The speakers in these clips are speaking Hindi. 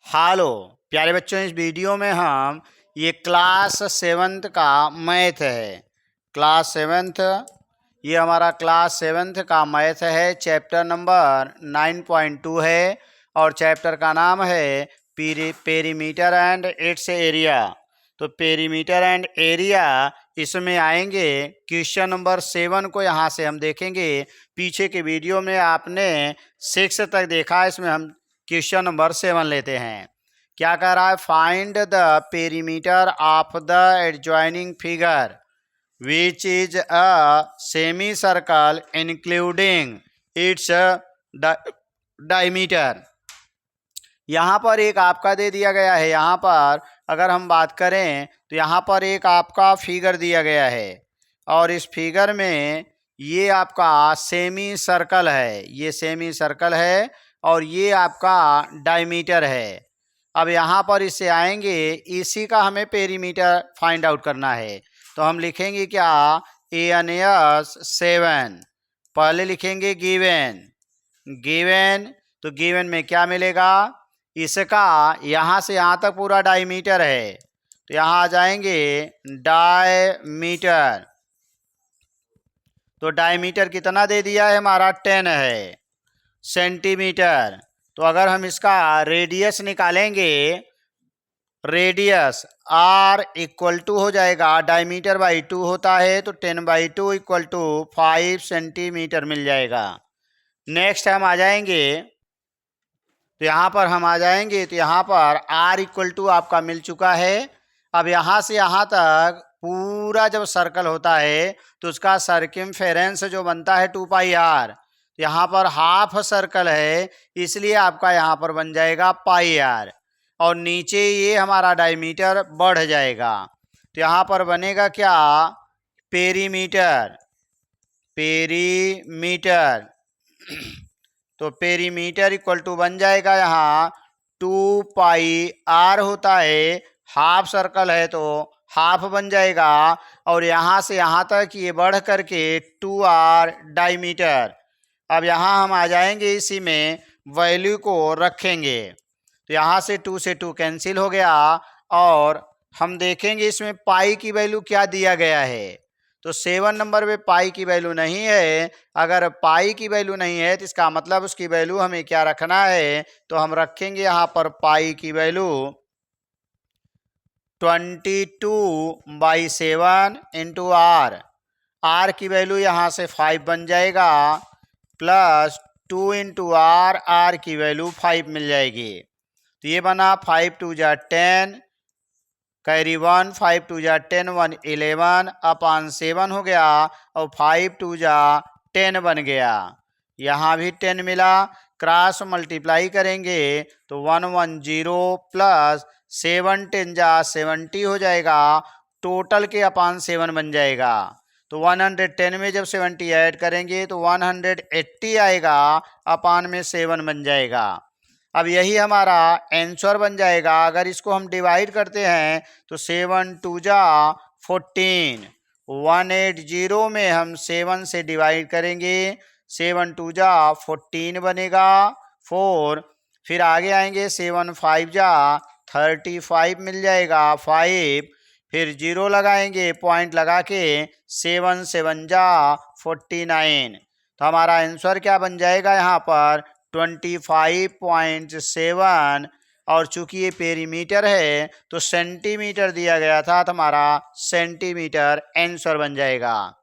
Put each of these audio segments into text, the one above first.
हेलो प्यारे बच्चों, इस वीडियो में हम ये क्लास 7th का मैथ है। क्लास 7th ये हमारा क्लास 7th का मैथ है। चैप्टर नंबर 9.2 है और चैप्टर का नाम है पेरीमीटर एंड इट्स एरिया। तो पेरीमीटर एंड एरिया इसमें आएंगे। क्वेश्चन नंबर 7 को यहाँ से हम देखेंगे। पीछे के वीडियो में आपने 6 तक देखा, इसमें हम क्वेश्चन नंबर 7 लेते हैं। क्या कह रहा है? Find the perimeter of the adjoining figure which is a semi circle including its diameter. यहाँ पर एक आपका दे दिया गया है। यहाँ पर अगर हम बात करें तो यहाँ पर एक आपका फिगर दिया गया है और इस फिगर में ये आपका सेमी सर्कल है, ये सेमी सर्कल है और ये आपका डायमीटर है। अब यहाँ पर इससे आएंगे, इसी का हमें पेरीमीटर फाइंड आउट करना है। तो हम लिखेंगे क्या? ANS 7। पहले लिखेंगे गिवन। गिवन तो गिवन में क्या मिलेगा? इसका यहाँ से यहाँ तक पूरा डायमीटर है, तो यहाँ आ जाएंगे डायमीटर। तो डायमीटर कितना दे दिया है हमारा? 10 है सेंटीमीटर। तो अगर हम इसका रेडियस निकालेंगे, रेडियस R इक्वल टू हो जाएगा, डायमीटर बाई 2 होता है तो 10/2 इक्वल टू 5 सेंटीमीटर मिल जाएगा। नेक्स्ट हम आ जाएंगे, तो यहाँ पर हम आ जाएंगे तो यहाँ पर R इक्वल टू आपका मिल चुका है। अब यहाँ से यहाँ तक पूरा जब सर्कल होता है तो उसका सर्कमफेरेंस जो बनता है 2πr। यहाँ पर हाफ सर्कल है इसलिए आपका यहाँ पर बन जाएगा πr और नीचे ये हमारा डायमीटर बढ़ जाएगा। तो यहाँ पर बनेगा क्या? पेरीमीटर। पेरीमीटर तो पेरीमीटर इक्वल टू बन जाएगा यहाँ 2πr होता है, हाफ सर्कल है तो हाफ बन जाएगा और यहाँ से यहाँ तक ये बढ़ करके 2r डायमीटर। अब यहाँ हम आ जाएंगे, इसी में वैल्यू को रखेंगे तो यहाँ से 2 से 2 कैंसिल हो गया और हम देखेंगे इसमें पाई की वैल्यू क्या दिया गया है। तो 7 नंबर में पाई की वैल्यू नहीं है। अगर पाई की वैल्यू नहीं है तो इसका मतलब उसकी वैल्यू हमें क्या रखना है? तो हम रखेंगे यहाँ पर पाई की वैल्यू 22/7 इंटू R। R की वैल्यू यहाँ से 5 बन जाएगा प्लस 2 इंटू R, R की वैल्यू 5 मिल जाएगी। तो ये बना 5 2 जा 10, कैरी 1, 5 2 जा 10, 1 11 अपॉन 7 हो गया और 5 2 जा 10 बन गया। यहाँ भी 10 मिला, क्रॉस मल्टीप्लाई करेंगे तो 110 प्लस 7 10 जा 70 हो जाएगा, टोटल के अपॉन 7 बन जाएगा। तो 110 में जब 70 ऐड करेंगे तो 180 आएगा, अपॉन में 7 बन जाएगा। अब यही हमारा आंसर बन जाएगा। अगर इसको हम डिवाइड करते हैं तो 7 2 जा 14, 180 में हम 7 से डिवाइड करेंगे, 7 2 जा 14 बनेगा 4। फिर आगे आएंगे 7 5 जा 35 मिल जाएगा 5। फिर 0 लगाएंगे, पॉइंट लगा के 7 7 जा 49। तो हमारा आंसर क्या बन जाएगा यहाँ पर? 25.7। और चूंकि ये पेरीमीटर है तो सेंटीमीटर दिया गया था तो हमारा सेंटीमीटर आंसर बन जाएगा।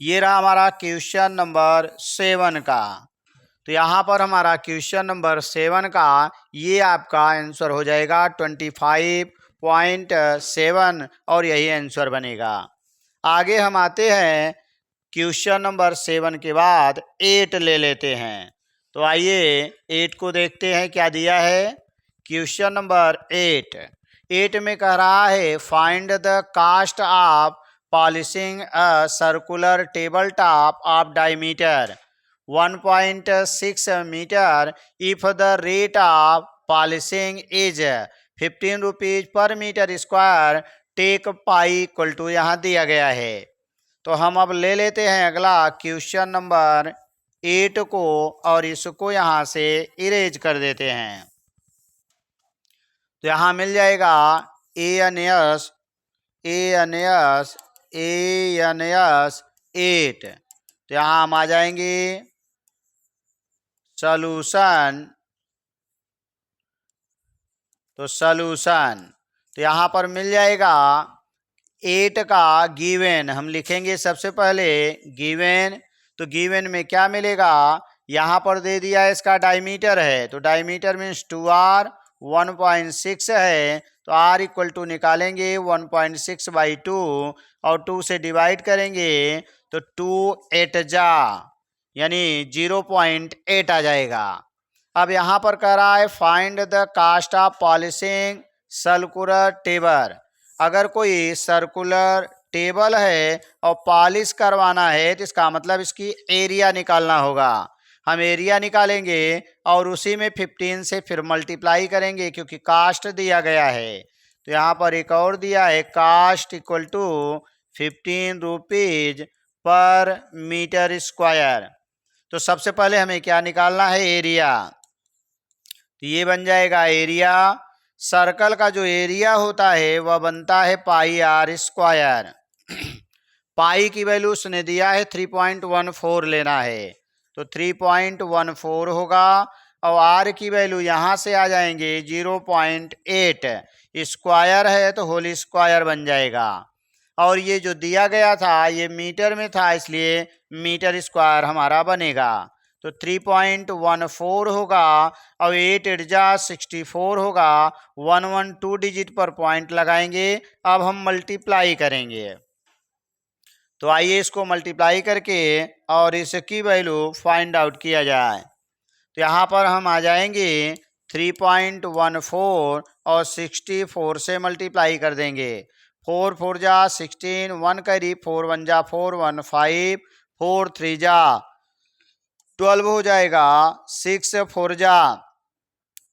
ये रहा हमारा क्वेश्चन नंबर 7 का। तो यहाँ पर हमारा क्वेश्चन नंबर 7 का ये आपका आंसर हो जाएगा 25.7 और यही आंसर बनेगा। आगे हम आते हैं, क्वेश्चन नंबर 7 के बाद 8 ले लेते हैं। तो आइए 8 को देखते हैं क्या दिया है। क्वेश्चन नंबर 8 में कह रहा है find the cost of polishing a circular table top of diameter 1.6 metre if the rate of polishing is 15 rupees per metre square, take pi equal to यहाँ दिया गया है। तो हम अब ले लेते हैं अगला क्वेश्चन नंबर 8 को और इसको यहाँ से इरेज कर देते हैं। तो यहाँ मिल जाएगा ANS 8। तो यहाँ हम आ जाएंगे सॉल्यूशन। तो सॉल्यूशन तो यहाँ पर मिल जाएगा 8 का गिवन हम लिखेंगे सबसे पहले गिवन। तो गिवन में क्या मिलेगा, यहाँ पर दे दिया है इसका डायमीटर है, तो डायमीटर मीन्स 2r 1.6 है, तो r इक्वल टू निकालेंगे 1.6 बाई 2 और 2 से डिवाइड करेंगे तो 2 8 जा यानी 0.8 आ जाएगा। अब यहाँ पर कह रहा है find the cost of polishing circular table. अगर कोई सर्कुलर टेबल है और पॉलिश करवाना है तो इसका मतलब इसकी एरिया निकालना होगा। हम एरिया निकालेंगे और उसी में 15 से फिर मल्टीप्लाई करेंगे क्योंकि कास्ट दिया गया है। तो यहाँ पर एक और दिया है cost equal to 15 rupees per metre square. तो सबसे पहले हमें क्या निकालना है, एरिया। तो ये बन जाएगा एरिया। सर्कल का जो एरिया होता है वह बनता है पाई आर स्क्वायर। पाई की वैल्यू उसने दिया है 3.14 लेना है, तो 3.14 होगा और आर की वैल्यू यहाँ से आ जाएंगे 0.8। स्क्वायर है तो होल स्क्वायर बन जाएगा। और ये जो दिया गया था ये मीटर में था इसलिए मीटर स्क्वायर हमारा बनेगा। तो 3.14 होगा और 8 8 जा 64 होगा। 112 डिजिट पर पॉइंट लगाएंगे। अब हम मल्टीप्लाई करेंगे, तो आइए इसको मल्टीप्लाई करके और इसकी वैल्यू फाइंड आउट किया जाए। तो यहाँ पर हम आ जाएंगे 3.14 और 64 से मल्टीप्लाई कर देंगे। 4 4 जा 16, 1 करी 4 1 जा 4 1 5, 4 3 जा 12 हो जाएगा, 6 4 जा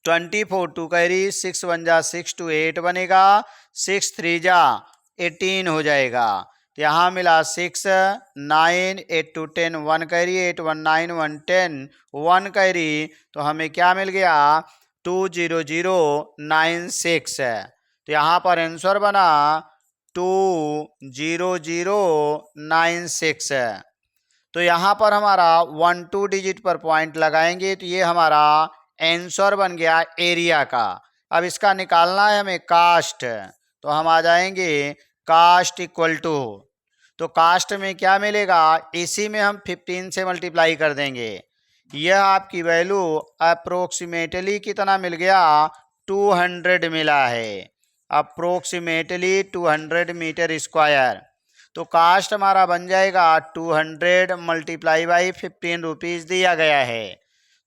24, 2 कैरी 6 1 जा 6 2 8 बनेगा, 6 3 जा 18 हो जाएगा। तो यहाँ मिला 6 9 8 2 10, 1 कैरी 8 1 9 1 10, 1 कैरी, तो हमें क्या मिल गया 20096। तो यहाँ पर आंसर बना 20096। तो यहाँ पर हमारा 1 2 डिजिट पर पॉइंट लगाएंगे तो ये हमारा आंसर बन गया एरिया का। अब इसका निकालना है हमें कास्ट, तो हम आ जाएंगे कास्ट इक्वल टू, तो कास्ट में क्या मिलेगा, इसी में हम 15 से मल्टीप्लाई कर देंगे। यह आपकी वैल्यू अप्रोक्सीमेटली कितना मिल गया, 200 मिला है, अप्रोक्सीमेटली 200 मीटर स्क्वायर। तो कास्ट हमारा बन जाएगा 200 मल्टीप्लाई बाई 15 रुपीज़ दिया गया है,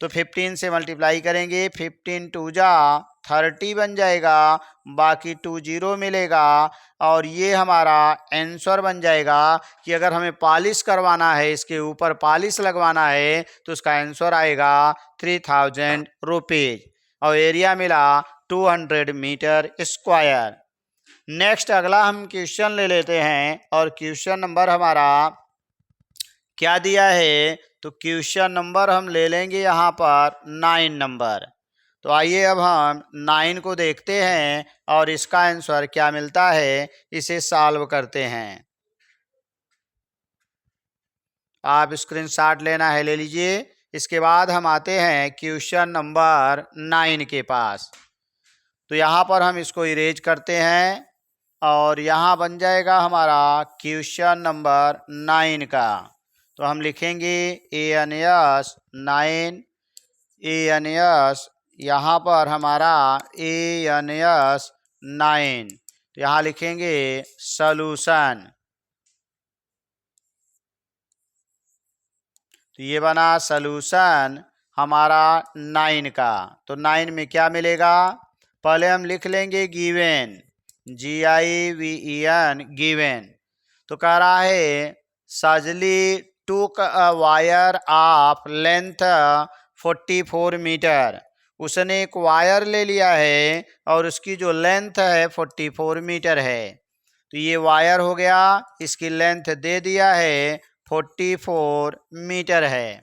तो 15 से मल्टीप्लाई करेंगे, 15 2 जा 30 बन जाएगा, बाकी 20 मिलेगा और ये हमारा आंसर बन जाएगा कि अगर हमें पॉलिश करवाना है, इसके ऊपर पॉलिश लगवाना है तो उसका आंसर आएगा 3000 रुपीज़ और एरिया मिला 200 मीटर स्क्वायर। नेक्स्ट अगला हम क्वेश्चन ले लेते हैं और क्वेश्चन नंबर हमारा क्या दिया है, तो क्वेश्चन नंबर हम ले लेंगे यहाँ पर 9 नंबर। तो आइए अब हम 9 को देखते हैं और इसका आंसर क्या मिलता है, इसे सॉल्व करते हैं। आप स्क्रीनशॉट लेना है ले लीजिए। इसके बाद हम आते हैं क्वेश्चन नंबर 9 के पास। तो यहाँ पर हम इसको इरेज करते हैं और यहाँ बन जाएगा हमारा क्वेश्चन नंबर 9 का। तो हम लिखेंगे ANS 9, ANS, यहाँ पर हमारा ANS 9, तो यहाँ लिखेंगे सॉल्यूशन। तो ये बना सॉल्यूशन हमारा 9 का। तो 9 में क्या मिलेगा, पहले हम लिख लेंगे गिवन, GIVEN गिवन। तो कह रहा है सजली took a wire of length 44 metre. उसने एक वायर ले लिया है और उसकी जो लेंथ है 44 मीटर है। तो ये वायर हो गया, इसकी लेंथ दे दिया है 44 मीटर है,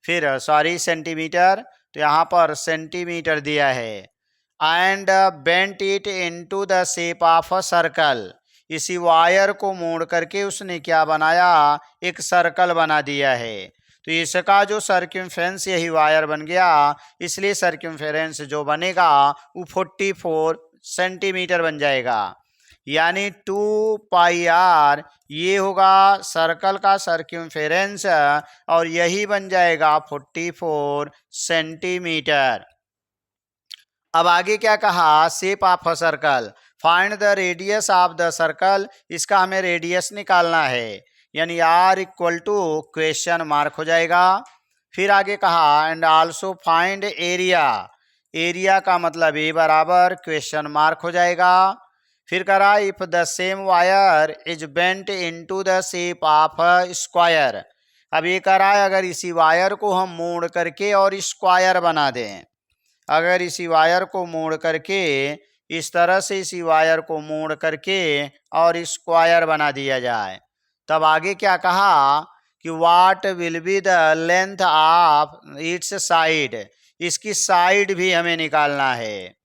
फिर सॉरी सेंटीमीटर, तो यहाँ पर सेंटीमीटर दिया है। And bent it into the shape of a circle. इसी वायर को मोड़ करके उसने क्या बनाया, एक सर्कल बना दिया है। तो इसका जो सर्कमफेरेंस यही वायर बन गया, इसलिए सर्कमफेरेंस जो बनेगा वो 44 सेंटीमीटर बन जाएगा। यानी 2πr ये होगा सर्कल का सर्कमफेरेंस और यही बन जाएगा 44 सेंटीमीटर। अब आगे क्या कहा, shape of a circle, find the radius of the circle. इसका हमें रेडियस निकालना है, यानी r equal to question mark हो जाएगा। फिर आगे कहा and also find area. Area का मतलब ए बराबर क्वेश्चन मार्क हो जाएगा। फिर करा if the same wire is bent into the shape of a square. अब ये करा है अगर इसी वायर को हम मोड़ करके और स्क्वायर बना दें, अगर इसी वायर को मोड़ करके इस तरह से इसी वायर को मोड़ करके और स्क्वायर बना दिया जाए, तब आगे क्या कहा कि what will be the length of its side. इसकी साइड भी हमें निकालना है।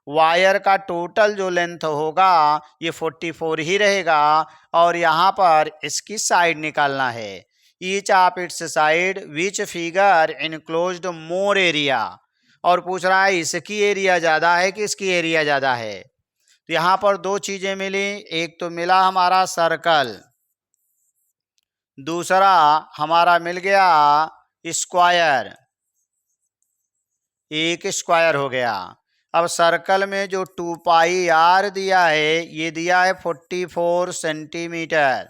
वायर का टोटल जो लेंथ होगा ये 44 ही रहेगा और यहाँ पर इसकी साइड निकालना है। Each of its side which figure enclosed more area. और पूछ रहा है इसकी एरिया ज़्यादा है कि इसकी एरिया ज़्यादा है। तो यहाँ पर दो चीज़ें मिली, एक तो मिला हमारा सर्कल, दूसरा हमारा मिल गया स्क्वायर, एक स्क्वायर हो गया। अब सर्कल में जो 2πr दिया है ये दिया है 44 सेंटीमीटर।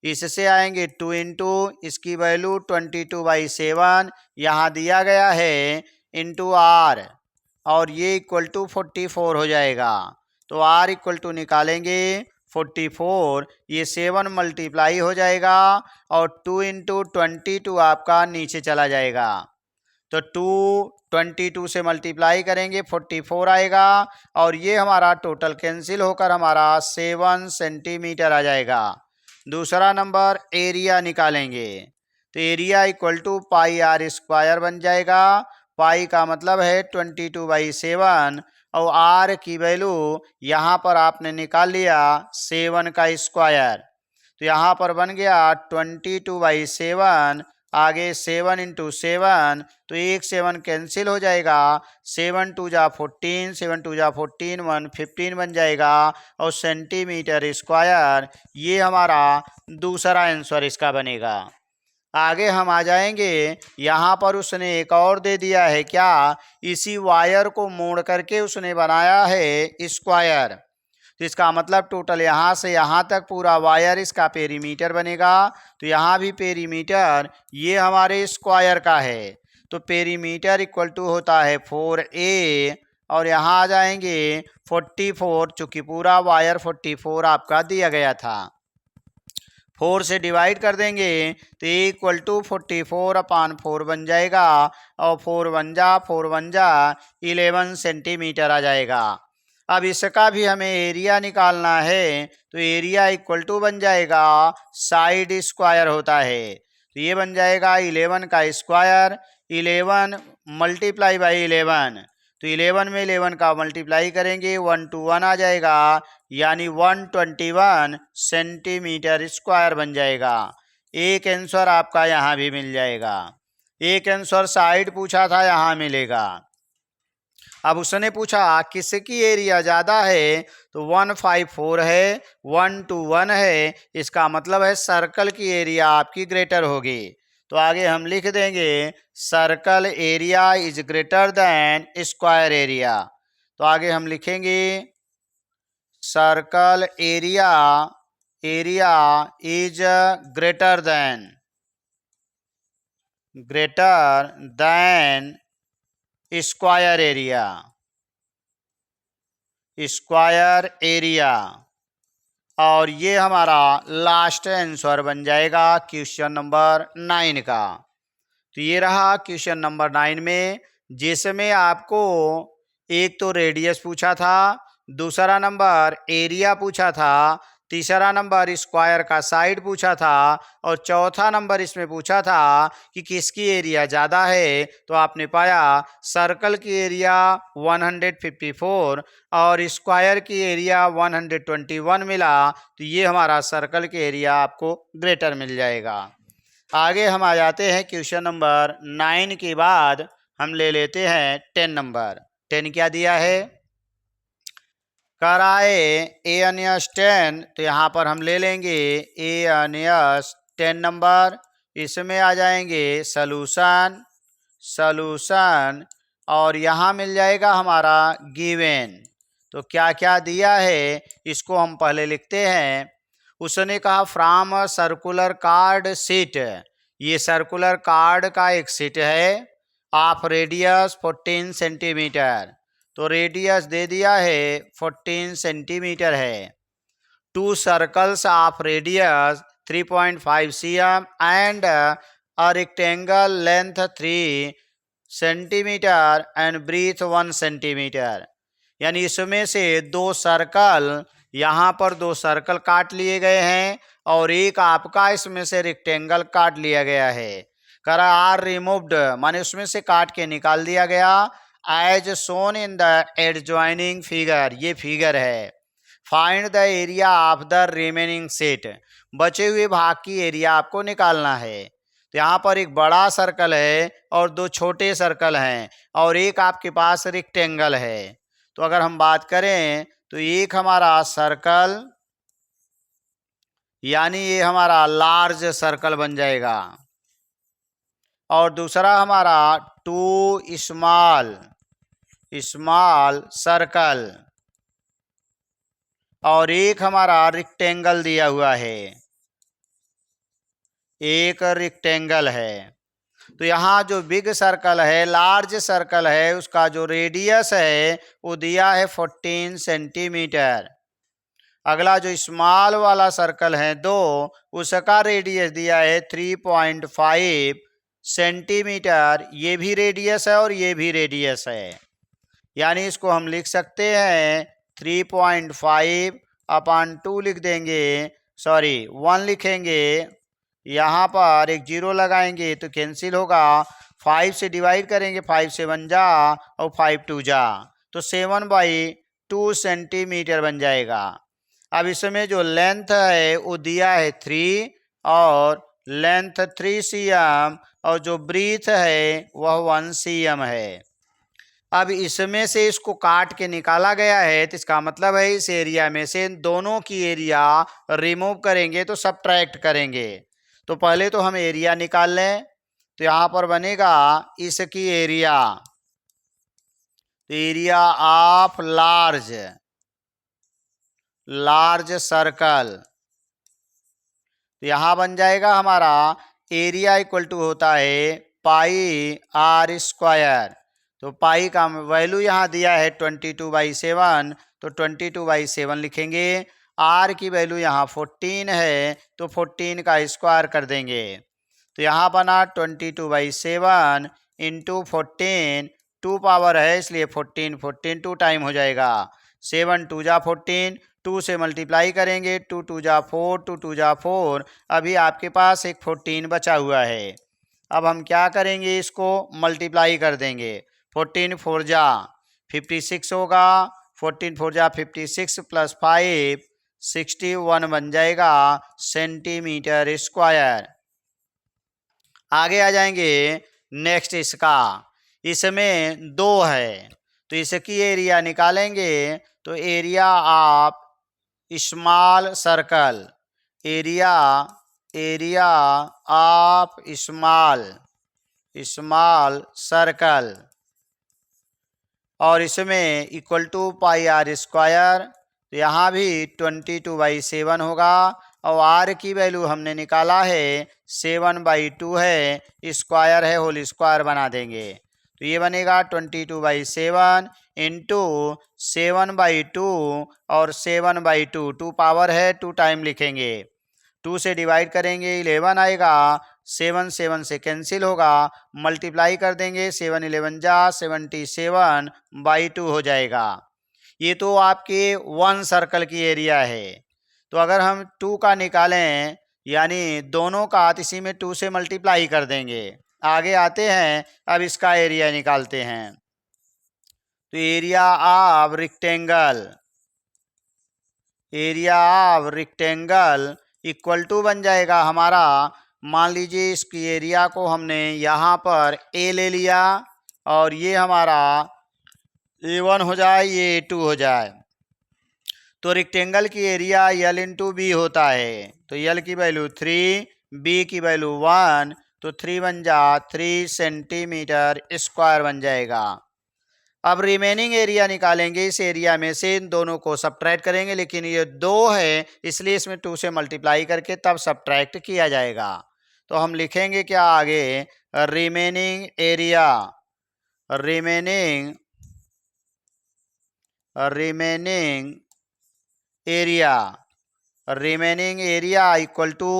इससे आएंगे 2 इंटू इसकी वैल्यू 22/7 यहाँ दिया गया है इंटू r, और ये इक्वल टू 44 हो जाएगा। तो r इक्वल टू निकालेंगे 44, ये 7 मल्टीप्लाई हो जाएगा और 2 इंटू 22 आपका नीचे चला जाएगा। तो 22 से मल्टीप्लाई करेंगे 44 आएगा और ये हमारा टोटल कैंसिल होकर हमारा 7 सेंटीमीटर आ जाएगा। दूसरा नंबर एरिया निकालेंगे, तो area equal to πr square बन जाएगा। पाई का मतलब है 22/7 और r की वैल्यू यहाँ पर आपने निकाल लिया 7 का स्क्वायर, तो यहाँ पर बन गया 22/7, आगे 7 इंटू 7, तो एक 7 कैंसिल हो जाएगा, 7 2 जा 14, 7 2 जा 14, 115 बन जाएगा और सेंटीमीटर स्क्वायर ये हमारा दूसरा आंसर इसका बनेगा। आगे हम आ जाएंगे, यहाँ पर उसने एक और दे दिया है क्या, इसी वायर को मोड़ करके उसने बनाया है स्क्वायर। तो इसका मतलब टोटल यहाँ से यहाँ तक पूरा वायर इसका पेरीमीटर बनेगा। तो यहाँ भी पेरीमीटर ये हमारे स्क्वायर का है, तो पेरीमीटर इक्वल टू होता है 4a और यहाँ आ जाएंगे 44, चूँकि पूरा वायर 44 आपका दिया गया था। 4 से डिवाइड कर देंगे तो इक्वल टू 44/4 बन जाएगा और 4 1 जा 11 सेंटीमीटर आ जाएगा। अब इसका भी हमें एरिया निकालना है, तो एरिया इक्वल टू बन जाएगा साइड स्क्वायर होता है, तो ये बन जाएगा 11 का स्क्वायर, 11 मल्टीप्लाई बाई 11, तो 11 में 11 का मल्टीप्लाई करेंगे 1 to 1 आ जाएगा, यानी 121 सेंटीमीटर स्क्वायर बन जाएगा। एक आंसर आपका यहाँ भी मिल जाएगा। एक आंसर साइड पूछा था, यहाँ मिलेगा। अब उसने पूछा किसकी एरिया ज़्यादा है, तो 154 है, 1 to 1 है, इसका मतलब है सर्कल की एरिया आपकी ग्रेटर होगी। तो आगे हम लिख देंगे circle area is greater than square area. तो आगे हम लिखेंगे circle area is greater than square area. और ये हमारा लास्ट आंसर बन जाएगा क्वेश्चन नंबर 9 का। तो ये रहा क्वेश्चन नंबर 9 में, जिसमें आपको एक तो रेडियस पूछा था, दूसरा नंबर एरिया पूछा था, तीसरा नंबर स्क्वायर का साइड पूछा था और चौथा नंबर इसमें पूछा था कि किसकी एरिया ज़्यादा है। तो आपने पाया सर्कल की एरिया 154 और स्क्वायर की एरिया 121 मिला। तो ये हमारा सर्कल की एरिया आपको ग्रेटर मिल जाएगा। आगे हम आ जाते हैं क्वेश्चन नंबर 9 के बाद हम ले लेते हैं 10 नंबर। 10 क्या दिया है, कराए ए एन एस 10। तो यहाँ पर हम ले लेंगे ए एन एस 10 नंबर। इसमें आ जाएंगे सलूशन सलूशन और यहाँ मिल जाएगा हमारा गिवन। तो क्या क्या दिया है इसको हम पहले लिखते हैं। उसने कहा फ्रॉम सर्कुलर कार्ड सीट, ये सर्कुलर कार्ड का एक सीट है ऑफ रेडियस 14 सेंटीमीटर। तो रेडियस दे दिया है 14 सेंटीमीटर है। Two circles of radius 3.5 cm and a rectangle length 3 centimetre and breadth 1 centimetre. यानी इसमें से दो सर्कल, यहाँ पर दो सर्कल काट लिए गए हैं और एक आपका इसमें से रेक्टेंगल काट लिया गया है। करा आर रिमूव्ड माने उसमें से काट के निकाल दिया गया as shown in the adjoining figure, ये फिगर है। Find the area of the remaining sheet, बचे हुए भाग की एरिया आपको निकालना है। तो यहाँ पर एक बड़ा सर्कल है और दो छोटे सर्कल हैं और एक आपके पास रेक्टेंगल है। तो अगर हम बात करें तो एक हमारा सर्कल यानी ये हमारा लार्ज सर्कल बन जाएगा और दूसरा हमारा टू स्मॉल सर्कल और एक हमारा रेक्टेंगल दिया हुआ है, एक रेक्टेंगल है। तो यहाँ जो बिग सर्कल है, लार्ज सर्कल है, उसका जो रेडियस है वो दिया है 14 सेंटीमीटर। अगला जो स्मॉल वाला सर्कल है दो, उसका रेडियस दिया है 3.5 सेंटीमीटर। ये भी रेडियस है और ये भी रेडियस है। यानी इसको हम लिख सकते हैं 3.5 अपॉन 2 लिख देंगे, सॉरी 1 लिखेंगे। यहाँ पर एक जीरो लगाएंगे तो कैंसिल होगा। 5 से डिवाइड करेंगे, 5 से 1 जा और 5 2 जा, तो 7/2 सेंटीमीटर बन जाएगा। अब इसमें जो लेंथ है वो दिया है 3 और लेंथ 3 cm और जो ब्रीथ है वह 1 cm है। अब इसमें से इसको काट के निकाला गया है तो इसका मतलब है इस एरिया में से दोनों की एरिया रिमूव करेंगे तो सबट्रैक्ट करेंगे। तो पहले तो हम एरिया निकाल लें। तो यहाँ पर बनेगा इसकी एरिया, तो एरिया ऑफ लार्ज सर्कल, तो यहाँ बन जाएगा हमारा एरिया इक्वल टू होता है पाई आर स्क्वायर। तो पाई का वैल्यू यहाँ दिया है 22/7, तो 22/7 लिखेंगे। आर की वैल्यू यहाँ 14 है तो 14 का स्क्वायर कर देंगे। तो यहाँ बना 22/7 इंटू 14, 2 पावर है इसलिए 14 14 2 टाइम हो जाएगा। 7 2 जा 14, 2 से मल्टीप्लाई करेंगे, 2 2 जा 4, 2 2 जा 4। अभी आपके पास एक 14 बचा हुआ है। अब हम क्या करेंगे, इसको मल्टीप्लाई कर देंगे। 14 4 जा 56 होगा, 14 4 जा 56 प्लस 5 61 बन जाएगा सेंटीमीटर स्क्वायर। आगे आ जाएंगे नेक्स्ट इसका, इसमें 2 है तो इसकी एरिया निकालेंगे। तो area of small circle, area of small circle और इसमें equal to pi r square. तो यहाँ भी 22/7 होगा और आर की वैल्यू हमने निकाला है 7/2 है, स्क्वायर है होल स्क्वायर बना देंगे। तो ये बनेगा 22/7 इंटू 7/2 और 7/2, 2 पावर है 2 टाइम लिखेंगे। 2 से डिवाइड करेंगे 11 आएगा, 7 7 से कैंसिल होगा, मल्टीप्लाई कर देंगे 7 11 जा 77/2 हो जाएगा। ये तो आपके 1 सर्कल की एरिया है। तो अगर हम 2 का निकालें यानी दोनों का इसी में 2 से मल्टीप्लाई कर देंगे। आगे आते हैं, अब इसका एरिया निकालते हैं। तो area of rectangle equal to बन जाएगा हमारा, मान लीजिए इसकी एरिया को हमने यहाँ पर ए ले लिया और ये हमारा A1 हो जाए, ये A2 हो जाए। तो रेक्टेंगल की एरिया L इंटू बी होता है। तो L की वैल्यू 3, B की वैल्यू 1, तो 3 बन जा 3 सेंटीमीटर स्क्वायर बन जाएगा। अब रिमेनिंग एरिया निकालेंगे, इस एरिया में से इन दोनों को सब्ट्रैक्ट करेंगे, लेकिन ये 2 है इसलिए इसमें 2 से मल्टीप्लाई करके तब सब्ट्रैक्ट किया जाएगा। तो हम लिखेंगे क्या आगे, रिमेनिंग एरिया इक्वल टू,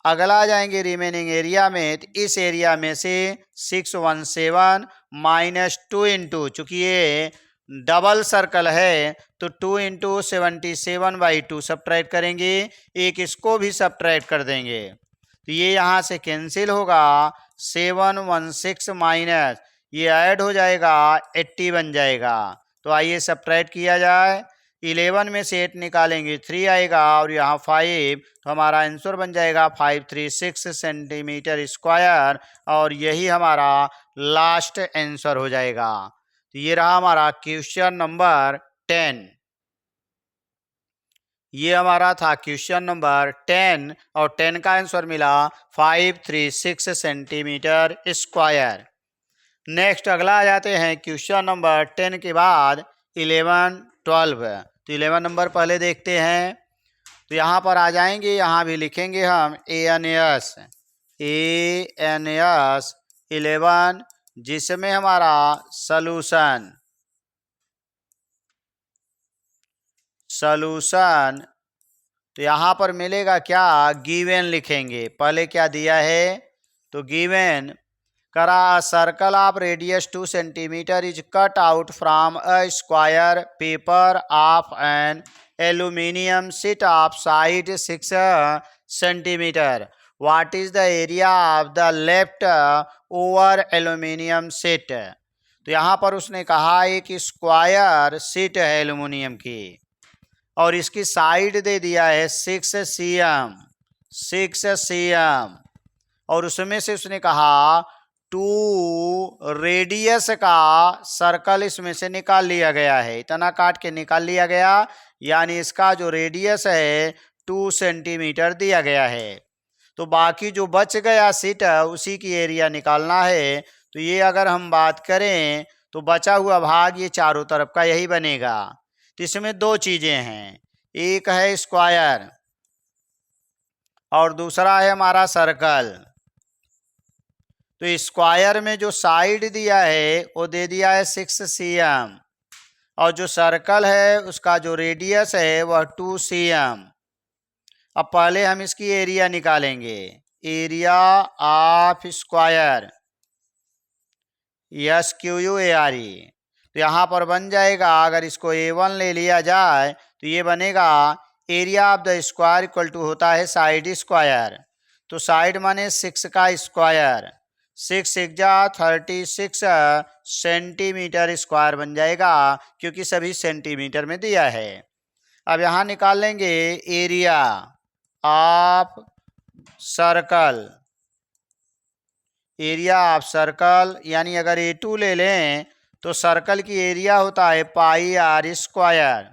अगला जाएंगे रिमेनिंग एरिया में, तो इस एरिया में से 617 माइनस 2 इंटू, चूँकि ये डबल सर्कल है तो 2 इंटू 77/2 सब्ट्रैक्ट करेंगे, एक इसको भी सब्ट्रैक्ट कर देंगे तो ये यहाँ से कैंसिल होगा। 716 माइनस ये ऐड हो जाएगा 80 बन जाएगा। तो आइए सब्ट्रैक्ट किया जाए, 11 में से 8 निकालेंगे 3 आएगा और यहाँ 5, तो हमारा आंसर बन जाएगा 536 सेंटीमीटर स्क्वायर, और यही हमारा लास्ट आंसर हो जाएगा। तो ये रहा हमारा क्वेश्चन नंबर 10। ये हमारा था क्वेश्चन नंबर 10 और 10 का आंसर मिला 536 सेंटीमीटर स्क्वायर। नेक्स्ट अगला आ जाते हैं क्वेश्चन नंबर 10 के बाद 11, 12। तो 11 नंबर पहले देखते हैं। तो यहाँ पर आ जाएंगे, यहाँ भी लिखेंगे हम ANS 11, जिसमें हमारा सॉल्यूशन तो यहाँ पर मिलेगा क्या, गिवन लिखेंगे। पहले क्या दिया है, तो गिवन करा circle of radius 2 centimetre is cut out from a square paper of an aluminium sheet of side 6 centimetre. What is the area of the left over aluminium sheet. तो यहाँ पर उसने कहा एक स्क्वायर शीट है एल्यूमिनियम की और इसकी साइड दे दिया है 6 cm, और उसमें से उसने कहा 2 रेडियस का सर्कल इसमें से निकाल लिया गया है, इतना काट के निकाल लिया गया, यानी इसका जो रेडियस है 2 सेंटीमीटर दिया गया है। तो बाकी जो बच गया सीट उसी की एरिया निकालना है। तो ये अगर हम बात करें तो बचा हुआ भाग ये चारों तरफ का यही बनेगा। तो इसमें 2 चीज़ें हैं, एक है स्क्वायर और दूसरा है हमारा सर्कल। तो स्क्वायर में जो साइड दिया है वो दे दिया है 6 cm और जो सर्कल है उसका जो रेडियस है वह 2 cm। अब पहले हम इसकी एरिया निकालेंगे, एरिया ऑफ स्क्वायर SQUARE। तो यहाँ पर बन जाएगा, अगर इसको A1 ले लिया जाए तो ये बनेगा area of the square equal to होता है साइड स्क्वायर। तो साइड माने 6 का स्क्वायर, 6 1 जा 36 सेंटीमीटर स्क्वायर बन जाएगा, क्योंकि सभी सेंटीमीटर में दिया है। अब यहाँ निकाल लेंगे एरिया ऑफ सर्कल, यानी अगर A2 ले लें तो सर्कल की एरिया होता है πr²।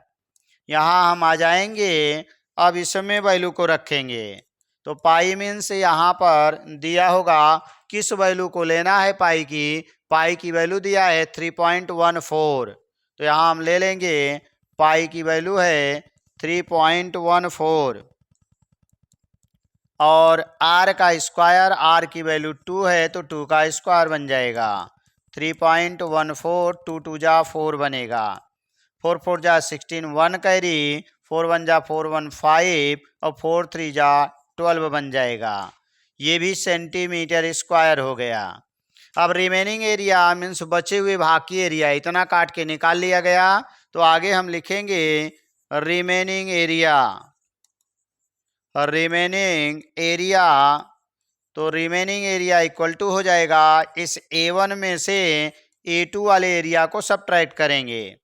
यहाँ हम आ जाएंगे, अब इसमें वैल्यू को रखेंगे। तो पाई मीन्स यहाँ पर दिया होगा किस वैल्यू को लेना है, पाई की वैल्यू दिया है 3.14। तो यहाँ हम ले लेंगे पाई की वैल्यू है 3.14 और आर का स्क्वायर, आर की वैल्यू 2 है तो 2 का स्क्वायर बन जाएगा। 3.14 2 2 जा 4 बनेगा, 4 4 जा 16 1 कैरी, 4 1 जा 4 1 5 और 4 3 जा 12 बन जाएगा। ये भी सेंटीमीटर स्क्वायर हो गया। अब रिमेनिंग एरिया मीन्स बचे हुए भाग की एरिया इतना काट के निकाल लिया गया। तो आगे हम लिखेंगे रिमेनिंग एरिया रिमेनिंग एरिया, तो रिमेनिंग एरिया इक्वल टू हो जाएगा इस A1 में से A2 वाले एरिया को सब्ट्रैक्ट करेंगे।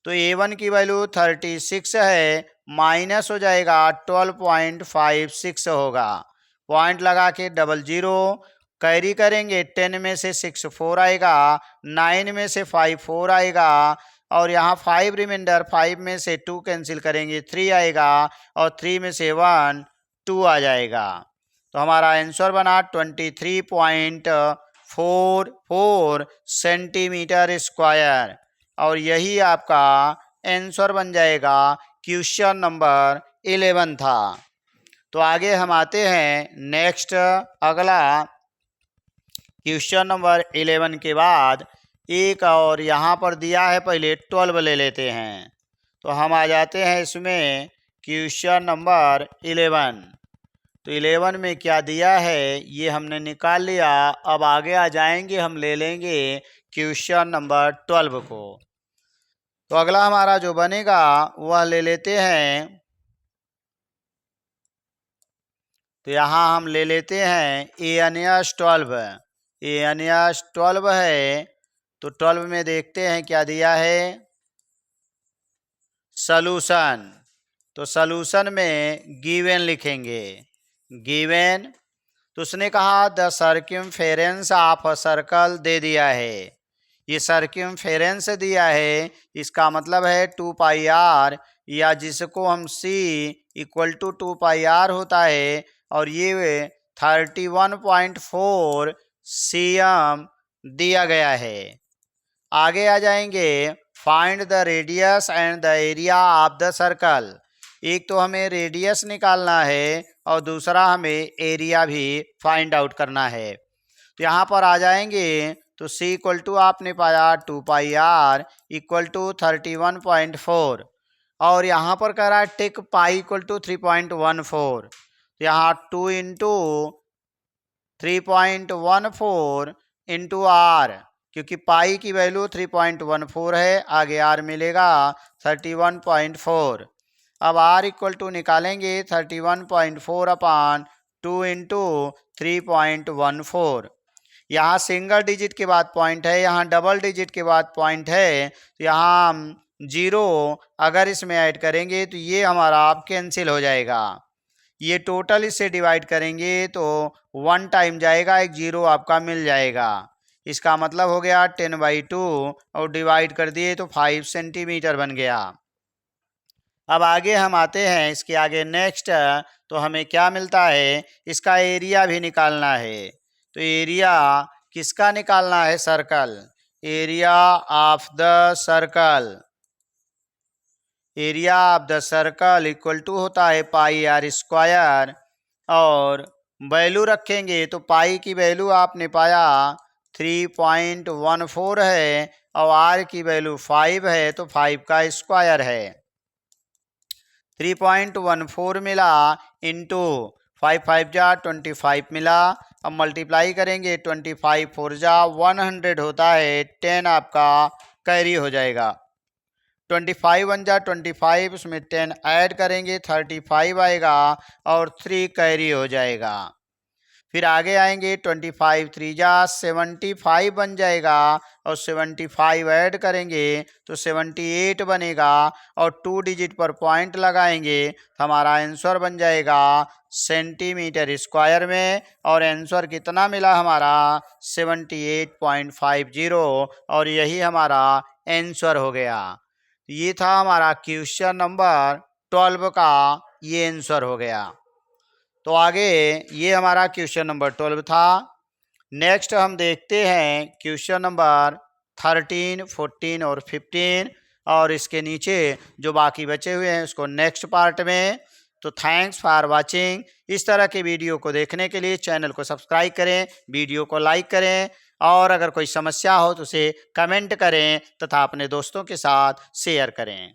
तो A1 की वैल्यू 36 है, माइनस हो जाएगा 12.56 होगा। पॉइंट लगा के 00 कैरी करेंगे, 10 में से 6 4 आएगा, 9 में से 5 4 आएगा, और यहाँ 5 रिमाइंडर, 5 में से 2 कैंसिल करेंगे 3 आएगा, और 3 में से 1 2 आ जाएगा। तो हमारा आंसर बना 23.44 सेंटीमीटर स्क्वायर, और यही आपका आंसर बन जाएगा। क्वेश्चन नंबर 11 था। तो आगे हम आते हैं नेक्स्ट, अगला क्वेश्चन नंबर 11 के बाद एक और यहाँ पर दिया है, पहले 12 ले लेते हैं। तो हम आ जाते हैं इसमें क्वेश्चन नंबर 11। तो 11 में क्या दिया है ये हमने निकाल लिया। अब आगे आ जाएंगे, हम ले लेंगे क्वेश्चन नंबर 12 को। तो अगला हमारा जो बनेगा वह ले लेते हैं। तो यहाँ हम ले लेते हैं ANS12। ANS12 है। तो 12 में देखते हैं क्या दिया है, सॉल्यूशन। तो सॉल्यूशन में गिवन लिखेंगे, गिवन। तो उसने कहा the circumference of a circle दे दिया है, ये सर्कमफेरेंस दिया है, इसका मतलब है 2πr, या जिसको हम c इक्वल टू 2πr होता है, और ये 31.4 cm दिया गया है। आगे आ जाएंगे, find the radius and the area of the circle. एक तो हमें रेडियस निकालना है और दूसरा हमें एरिया भी फाइंड आउट करना है। तो यहाँ पर आ जाएंगे, तो c इक्वल टू आपने पाया 2πr इक्वल टू 31.4, और यहाँ पर कह रहा है टेक पाई इक्वल टू 3.14। तो यहाँ 2 इंटू 3.14 इंटू r, क्योंकि पाई की वैल्यू 3.14 है, आगे r मिलेगा 31.4। अब r इक्वल टू निकालेंगे 31.4 अपान 2 इंटू 3.14। यहाँ सिंगल डिजिट के बाद पॉइंट है, यहाँ डबल डिजिट के बाद पॉइंट है। तो यहाँ हम 0 अगर इसमें ऐड करेंगे तो ये हमारा आप कैंसिल हो जाएगा। ये टोटल इससे डिवाइड करेंगे तो 1 टाइम जाएगा, एक 0 आपका मिल जाएगा। इसका मतलब हो गया 10/2, और डिवाइड कर दिए तो 5 सेंटीमीटर बन गया। अब आगे हम आते हैं, इसके आगे नेक्स्ट, तो हमें क्या मिलता है, इसका एरिया भी निकालना है। तो एरिया किसका निकालना है, circle. Area of the circle, area of the circle equal to होता है πr², और वैल्यू रखेंगे तो पाई की वैल्यू आपने पाया 3.14 है, और r की वैल्यू 5 है, तो 5 का स्क्वायर है। 3.14 मिला इंटू 5 5 जा 25 मिला। अब मल्टीप्लाई करेंगे, 25 4 जा 100 होता है, 10 आपका कैरी हो जाएगा। 25 1 जा 25, उसमें 10 ऐड करेंगे 35 आएगा, और 3 कैरी हो जाएगा। फिर आगे आएंगे, 25 3 जा 75 बन जाएगा, और 75 ऐड करेंगे तो 78 बनेगा, और 2 डिजिट पर पॉइंट लगाएंगे तो हमारा आंसर बन जाएगा सेंटीमीटर स्क्वायर में। और आंसर कितना मिला हमारा 78.50, और यही हमारा आंसर हो गया। ये था हमारा क्वेश्चन नंबर 12 का ये आंसर हो गया। तो आगे ये हमारा क्वेश्चन नंबर 12 था। नेक्स्ट हम देखते हैं क्वेश्चन नंबर 13, 14 और 15, और इसके नीचे जो बाकी बचे हुए हैं उसको नेक्स्ट पार्ट में। तो थैंक्स फॉर वाचिंग। इस तरह के वीडियो को देखने के लिए चैनल को सब्सक्राइब करें, वीडियो को लाइक करें, और अगर कोई समस्या हो तो उसे कमेंट करें तथा अपने दोस्तों के साथ शेयर करें।